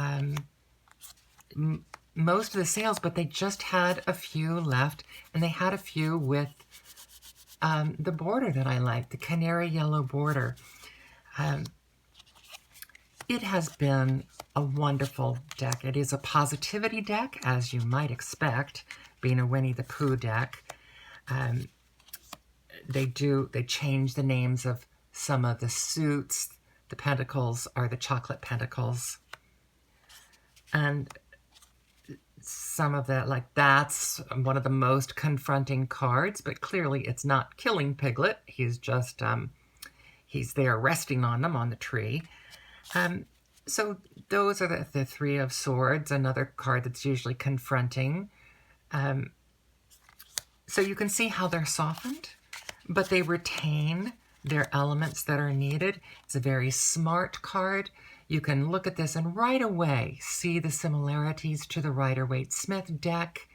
most of the sales, but they just had a few left, and they had a few with the border that I like, the canary yellow border. It has been a wonderful deck. It is a positivity deck, as you might expect, being a Winnie the Pooh deck. They change the names of some of the suits. The pentacles are the chocolate pentacles. And some of that, like that's one of the most confronting cards, but clearly it's not killing Piglet. He's just, he's there resting on them on the tree. So those are the Three of Swords, another card that's usually confronting. So you can see how they're softened, but they retain their elements that are needed. It's a very smart card. You can look at this and right away see the similarities to the Rider-Waite-Smith deck,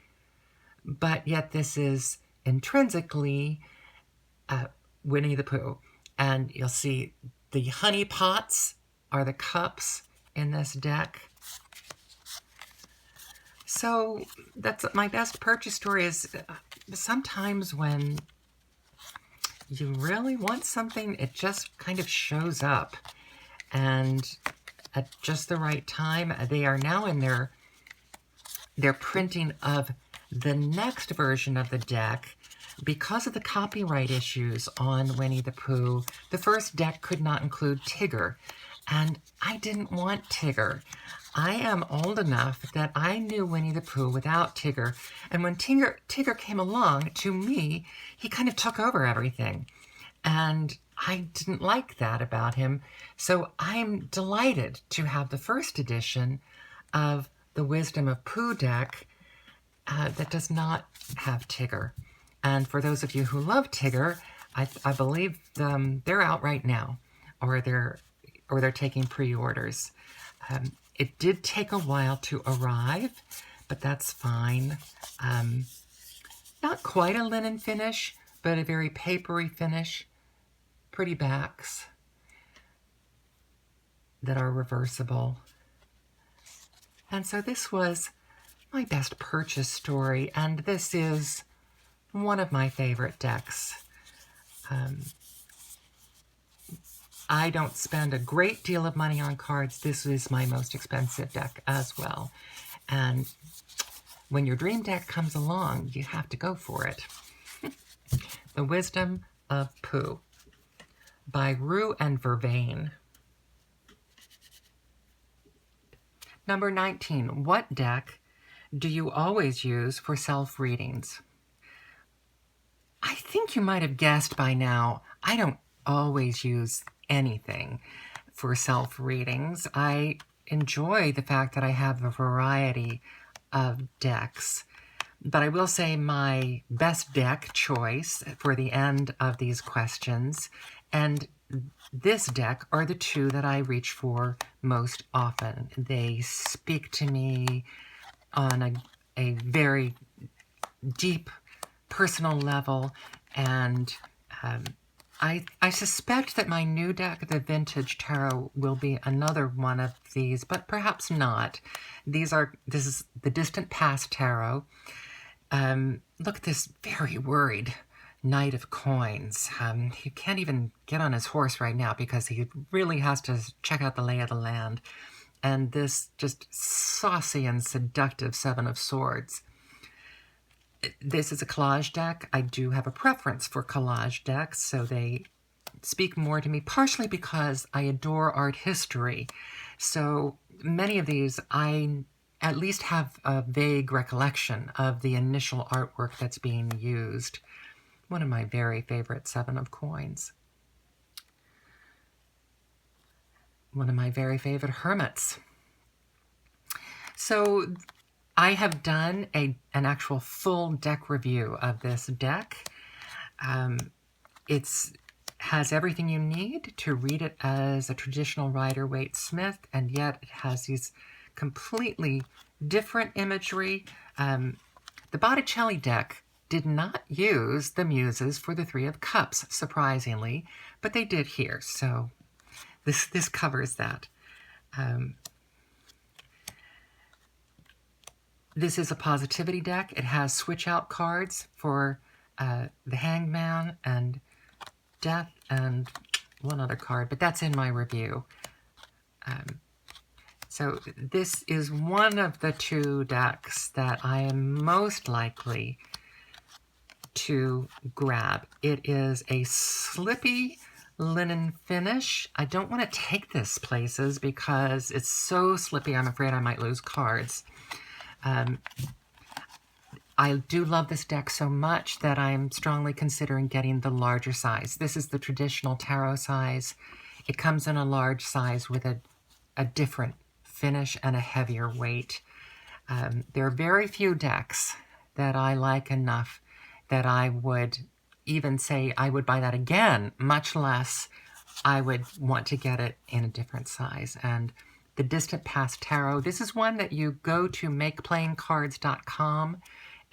but yet this is intrinsically Winnie the Pooh. And you'll see the honey pots are the cups in this deck. So that's my best purchase story. Is sometimes when you really want something, it just kind of shows up, and at just the right time. They are now in their printing of the next version of the deck. Because of the copyright issues on Winnie the Pooh, the first deck could not include Tigger, and I didn't want Tigger. I am old enough that I knew Winnie the Pooh without Tigger, and when Tigger came along, to me, he kind of took over everything, and I didn't like that about him. So I'm delighted to have the first edition of the Wisdom of Pooh deck that does not have Tigger. And for those of you who love Tigger, I believe they're out right now, or they're taking pre-orders. It did take a while to arrive, but that's fine. Not quite a linen finish, but a very papery finish. Pretty backs. that are reversible. And so this was my best purchase story, and this is one of my favorite decks. I don't spend a great deal of money on cards. This is my most expensive deck as well. And when your dream deck comes along, you have to go for it. The Wisdom of Pooh by Rue and Vervain. Number 19. What deck do you always use for self-readings? I think you might have guessed by now, I don't always use anything for self-readings. I enjoy the fact that I have a variety of decks. But I will say my best deck choice for the end of these questions and this deck are the two that I reach for most often. They speak to me on a very deep personal level, and I suspect that my new deck, the Vintage Tarot, will be another one of these, but perhaps not. This is the Distant Past Tarot. Look at this very worried Knight of Coins. He can't even get on his horse right now because he really has to check out the lay of the land. And this just saucy and seductive Seven of Swords. This is a collage deck. I do have a preference for collage decks, so they speak more to me, partially because I adore art history. So many of these, I at least have a vague recollection of the initial artwork that's being used. One of my very favorite Seven of Coins. One of my very favorite Hermits. So I have done an actual full deck review of this deck. It has everything you need to read it as a traditional Rider-Waite-Smith, and yet it has these completely different imagery. The Botticelli deck did not use the Muses for the Three of Cups, surprisingly, but they did here, so this covers that. This is a positivity deck. It has switch out cards for the Hangman and Death and one other card, but that's in my review. So this is one of the two decks that I am most likely to grab. It is a slippy linen finish. I don't want to take this places because it's so slippy, I'm afraid I might lose cards. I do love this deck so much that I'm strongly considering getting the larger size. This is the traditional tarot size. It comes in a large size with a different finish and a heavier weight. There are very few decks that I like enough that I would even say I would buy that again, much less I would want to get it in a different size. And the Distant Past Tarot, this is one that you go to makeplayingcards.com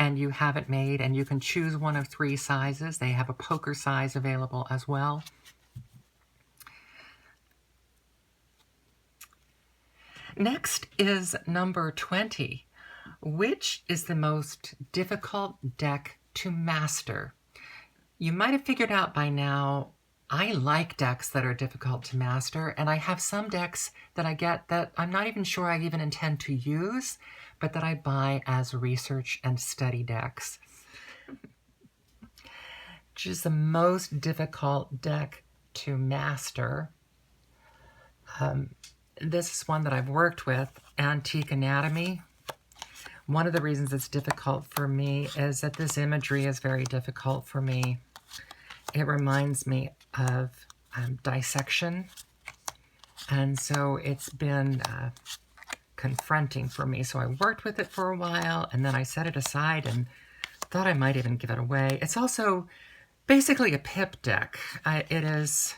and you have it made, and you can choose one of 3 sizes. They have a poker size available as well. Next is number 20. Which is the most difficult deck to master? You might have figured out by now, I like decks that are difficult to master, and I have some decks that I get that I'm not even sure I even intend to use, but that I buy as research and study decks. Which is the most difficult deck to master? This is one that I've worked with, Antique Anatomy. One of the reasons it's difficult for me is that this imagery is very difficult for me. It reminds me of dissection, and so it's been confronting for me. So I worked with it for a while, and then I set it aside and thought I might even give it away. It's also basically a pip deck. It is...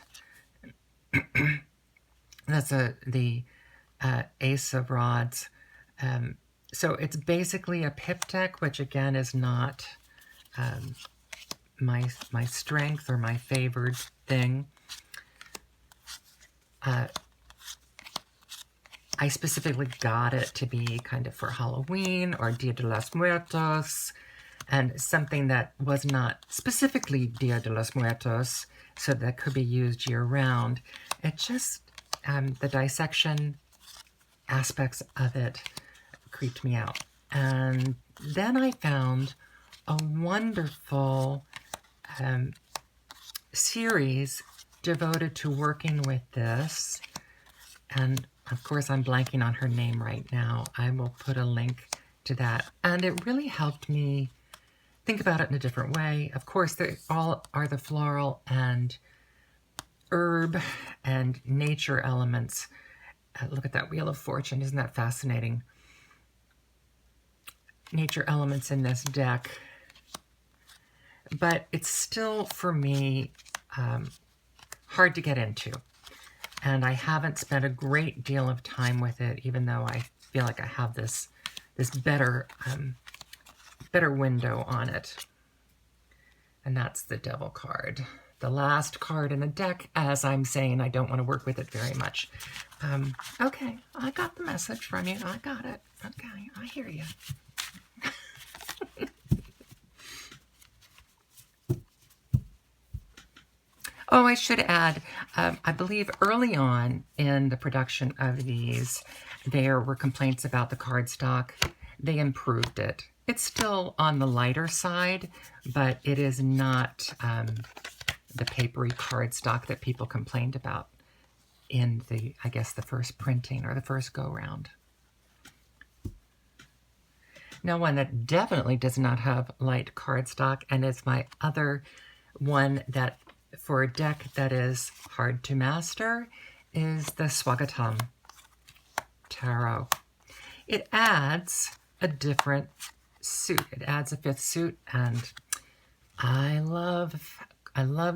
That's the Ace of Rods. So it's basically a pip deck, which again is not my strength or my favored thing. I specifically got it to be kind of for Halloween or Dia de los Muertos, and something that was not specifically Dia de los Muertos, so that could be used year-round. It just, the dissection aspects of it creeped me out. And then I found a wonderful series devoted to working with this. And of course, I'm blanking on her name right now. I will put a link to that. And it really helped me think about it in a different way. Of course, they all are the floral and herb and nature elements. Look at that Wheel of Fortune. Isn't that fascinating? Nature elements in this deck. But it's still, for me, hard to get into. And I haven't spent a great deal of time with it, even though I feel like I have this better window on it. And that's the Devil card. The last card in the deck, as I'm saying, I don't want to work with it very much. Okay, I got the message from you. I got it. Okay, I hear you. Oh, I should add, I believe early on in the production of these, there were complaints about the cardstock. They improved it. It's still on the lighter side, but it is not the papery cardstock that people complained about in the, I guess, the first printing or the first go-round. Now, one that definitely does not have light cardstock, and is my other one that for a deck that is hard to master, is the Swagatam Tarot. It adds a different suit. It adds a fifth suit, and I love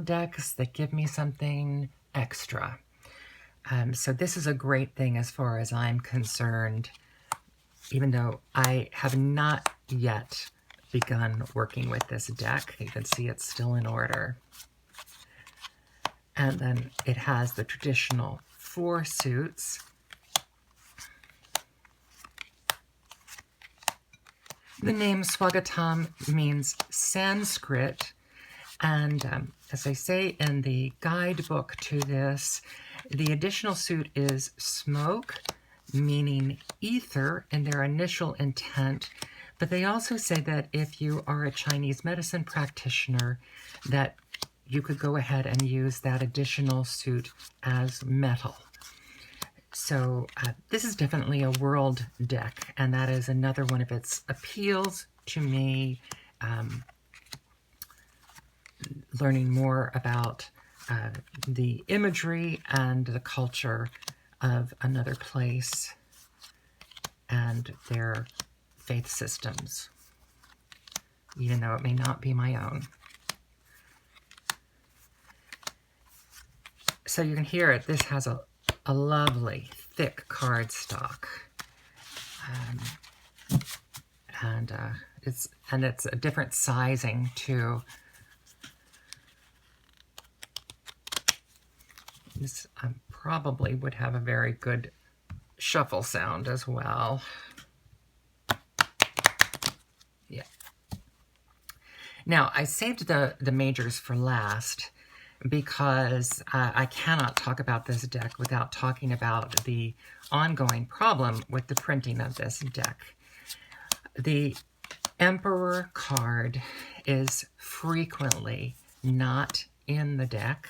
decks that give me something extra. So this is a great thing as far as I'm concerned, even though I have not yet begun working with this deck. You can see it's still in order. And then it has the traditional 4 suits. The name Swagatam means Sanskrit, and as I say in the guidebook to this, the additional suit is smoke, meaning ether in their initial intent, but they also say that if you are a Chinese medicine practitioner, that you could go ahead and use that additional suit as metal. So this is definitely a world deck, and that is another one of its appeals to me, learning more about the imagery and the culture of another place and their faith systems, even though it may not be my own. So you can hear it. This has a lovely thick cardstock, and it's a different sizing too. This probably would have a very good shuffle sound as well. Yeah. Now I saved the majors for last, because I cannot talk about this deck without talking about the ongoing problem with the printing of this deck. The Emperor card is frequently not in the deck,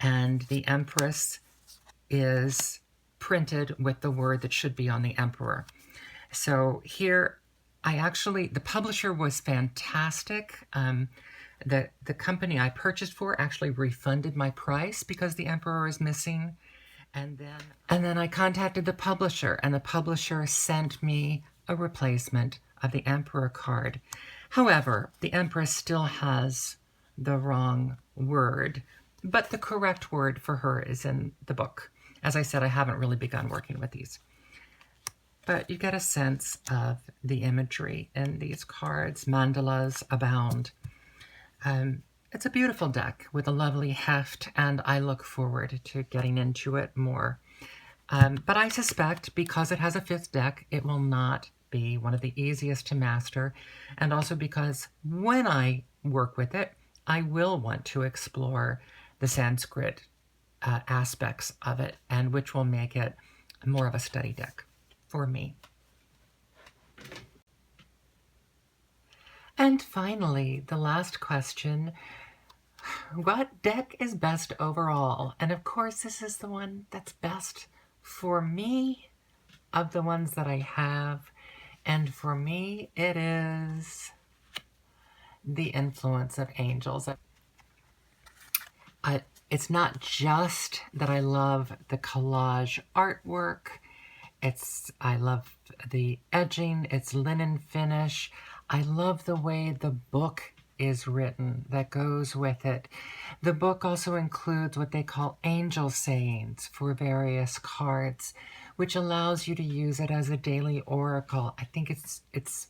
and the Empress is printed with the word that should be on the Emperor. So here, the publisher was fantastic. The company I purchased for actually refunded my price because the Emperor is missing. And then I contacted the publisher, and the publisher sent me a replacement of the Emperor card. However, the Empress still has the wrong word, but the correct word for her is in the book. As I said, I haven't really begun working with these. But you get a sense of the imagery in these cards. Mandalas abound. It's a beautiful deck with a lovely heft, and I look forward to getting into it more. But I suspect because it has a 5th deck, it will not be one of the easiest to master. And also because when I work with it, I will want to explore the Sanskrit aspects of it, and which will make it more of a study deck for me. And finally, the last question, what deck is best overall? And of course, this is the one that's best for me of the ones that I have. And for me, it is the influence of angels. It's not just that I love the collage artwork. I love the edging, its linen finish. I love the way the book is written that goes with it. The book also includes what they call angel sayings for various cards, which allows you to use it as a daily oracle. I think it's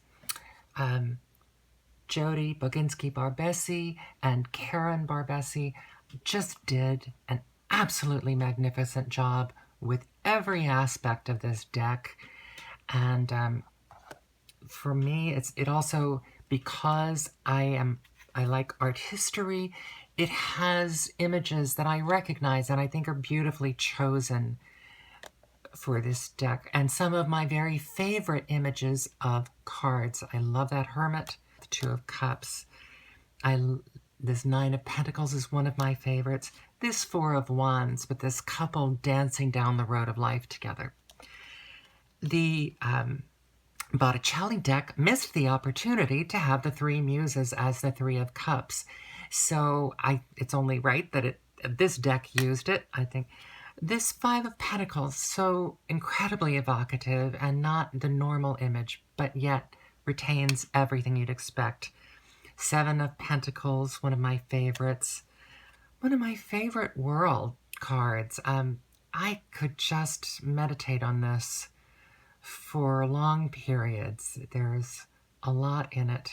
Jody Boginski-Barbesi and Karen Barbesi just did an absolutely magnificent job with every aspect of this deck. And for me, it also, because I like art history, it has images that I recognize and I think are beautifully chosen for this deck. And some of my very favorite images of cards. I love that Hermit, the 2 of Cups. This 9 of Pentacles is one of my favorites. This 4 of Wands, with this couple dancing down the road of life together. The Botticelli deck missed the opportunity to have the 3 Muses as the 3 of Cups. So it's only right that this deck used it, I think. This 5 of Pentacles, so incredibly evocative and not the normal image, but yet retains everything you'd expect. 7 of Pentacles, one of my favorites. One of my favorite world cards. I could just meditate on this for long periods. There's a lot in it.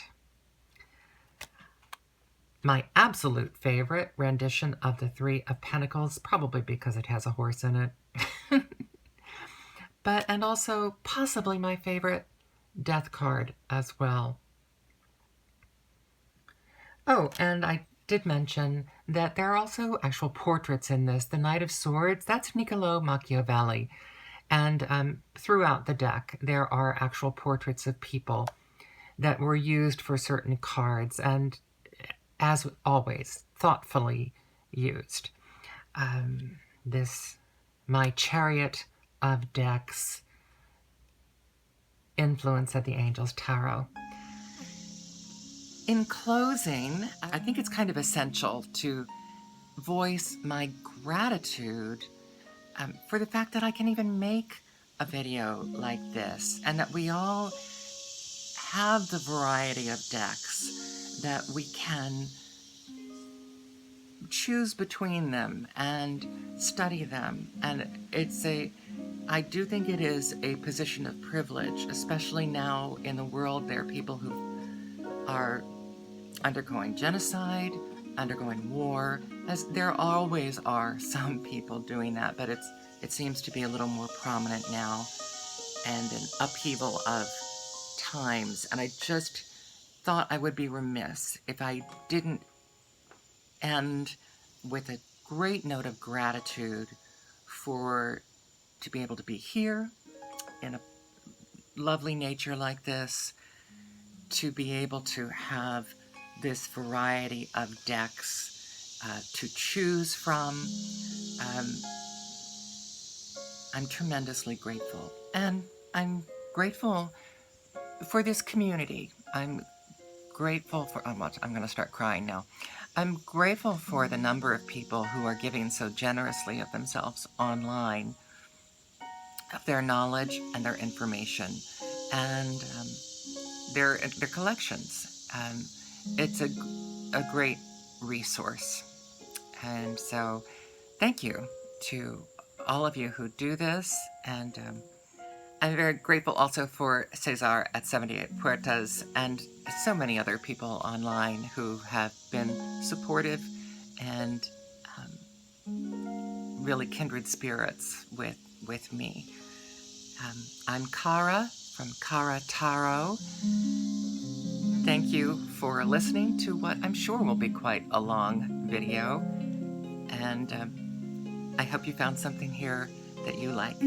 My absolute favorite rendition of the 3 of Pentacles, probably because it has a horse in it. And also possibly my favorite death card as well. Oh, and I did mention that there are also actual portraits in this. The Knight of Swords, that's Niccolo Machiavelli. And throughout the deck, there are actual portraits of people that were used for certain cards, and as always, thoughtfully used. My Chariot of Decks, Influence of the Angels Tarot. In closing, I think it's kind of essential to voice my gratitude for the fact that I can even make a video like this, and that we all have the variety of decks that we can choose between them and study them. And I do think it is a position of privilege, especially now in the world. There are people who are undergoing genocide, undergoing war, as there always are some people doing that, but it seems to be a little more prominent now, and an upheaval of times. And I just thought I would be remiss if I didn't end with a great note of gratitude to be able to be here in a lovely nature like this, to be able to have this variety of decks to choose from. I'm tremendously grateful. And I'm grateful for this community. I'm grateful for, I'm going to start crying now. I'm grateful for the number of people who are giving so generously of themselves online, of their knowledge and their information, and their collections. It's a great resource. And so thank you to all of you who do this. And I'm very grateful also for Cesar at 78 Puertas and so many other people online who have been supportive and really kindred spirits with with me. I'm Cara from Cara Tarot. Thank you for listening to what I'm sure will be quite a long video. And I hope you found something here that you like.